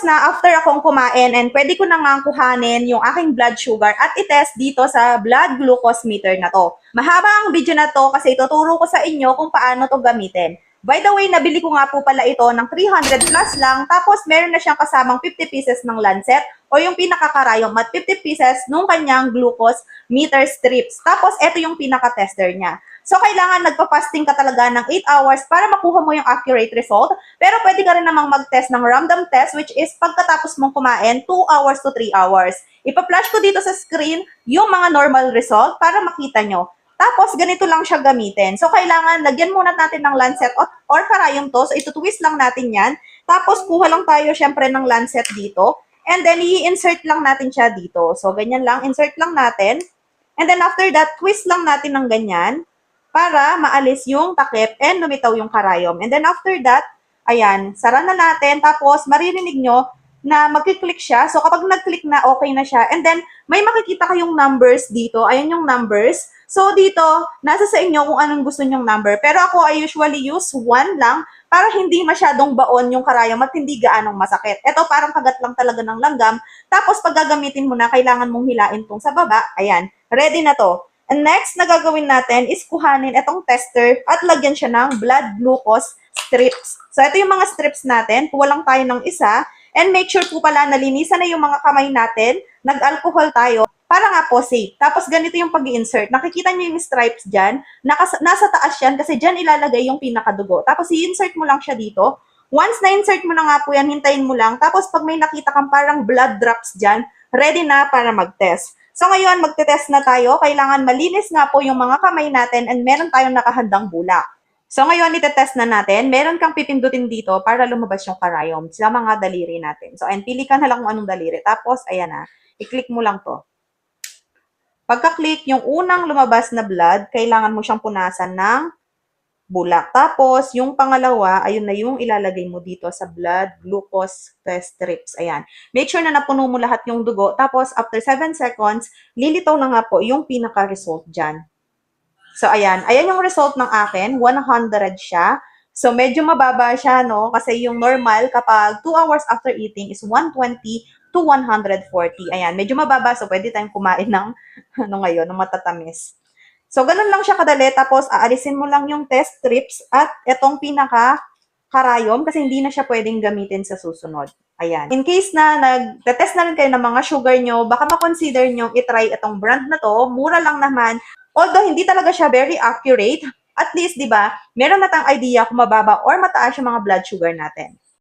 na after akong kumain and pwede ko na nga kuhanin yung aking blood sugar at itest dito sa blood glucose meter na to. Mahaba ang video na to kasi ituturo ko sa inyo kung paano to gamitin. By the way, nabili ko nga po pala ito ng 300 plus lang, tapos meron na siyang kasamang 50 pieces ng lancet o yung pinakakarayom at 50 pieces nung kanyang glucose meter strips. Tapos ito yung pinaka-tester niya. So, kailangan nagpa-fasting ka talaga ng 8 hours para makuha mo yung accurate result. Pero pwede ka rin namang mag-test ng random test, which is pagkatapos mong kumain, 2 hours to 3 hours. Ipa-flash ko dito sa screen yung mga normal result para makita nyo. Tapos, ganito lang siya gamitin. So, kailangan lagyan muna natin ng lancet or karayom to. So, ito-twist lang natin yan. Tapos, kuha lang tayo syempre ng lancet dito. And then, i-insert lang natin siya dito. So, ganyan lang. Insert lang natin. And then, after that, twist lang natin ng ganyan para maalis yung takip and lumitaw yung karayom. And then after that, ayan, sara na natin. Tapos maririnig nyo na mag-click siya. So kapag nag-click na, okay na siya. And then may makikita kayong numbers dito. Ayan yung numbers. So dito, nasa sa inyo kung anong gusto nyong number. Pero ako, I usually use 1 lang para hindi masyadong baon yung karayom at hindi gaanong masakit. Ito parang kagat lang talaga ng langgam. Tapos pag gagamitin mo na, kailangan mong hilain tong sa baba. Ayan, ready na to. And next na gagawin natin is kuhanin itong tester at lagyan siya ng blood glucose strips. So, ito yung mga strips natin. Kuha lang tayo ng isa. And make sure po pala nalinisan na yung mga kamay natin. Nag-alcohol tayo para nga po safe. Tapos, ganito yung pag-i-insert. Nakikita niyo yung stripes dyan. Nasa taas yan kasi dyan ilalagay yung pinakadugo. Tapos, i-insert mo lang siya dito. Once na-insert mo na nga po yan, hintayin mo lang. Tapos, pag may nakita kang parang blood drops dyan, ready na para mag-test. So ngayon, magte-test na tayo. Kailangan malinis nga po yung mga kamay natin and meron tayong nakahandang bulak. So ngayon, ite-test na natin. Meron kang pipindutin dito para lumabas yung karayom sa mga daliri natin. So ayan, pili ka na lang kung anong daliri. Tapos, ayan na, i-click mo lang to. Pagka-click, yung unang lumabas na blood, kailangan mo siyang punasan ng bulak. Tapos, yung pangalawa, ayun na yung ilalagay mo dito sa blood glucose test strips. Ayan. Make sure na napuno mo lahat yung dugo. Tapos, after 7 seconds, lilitaw na nga po yung pinaka-result dyan. So, ayan. Ayan yung result ng akin. 100 siya. So, medyo mababa siya, no? Kasi yung normal, kapag 2 hours after eating is 120 to 140. Ayan. Medyo mababa. So, pwede tayong kumain ng, ng matatamis. So, ganun lang siya kadali. Tapos, aalisin mo lang yung test strips at itong pinaka-karayom kasi hindi na siya pwedeng gamitin sa susunod. Ayan. In case na nag-test na rin kayo ng mga sugar nyo, baka ma-consider nyo itry itong brand na to. Mura lang naman. Although, hindi talaga siya very accurate. At least, di ba, meron na tayong idea kung mababa or mataas yung mga blood sugar natin.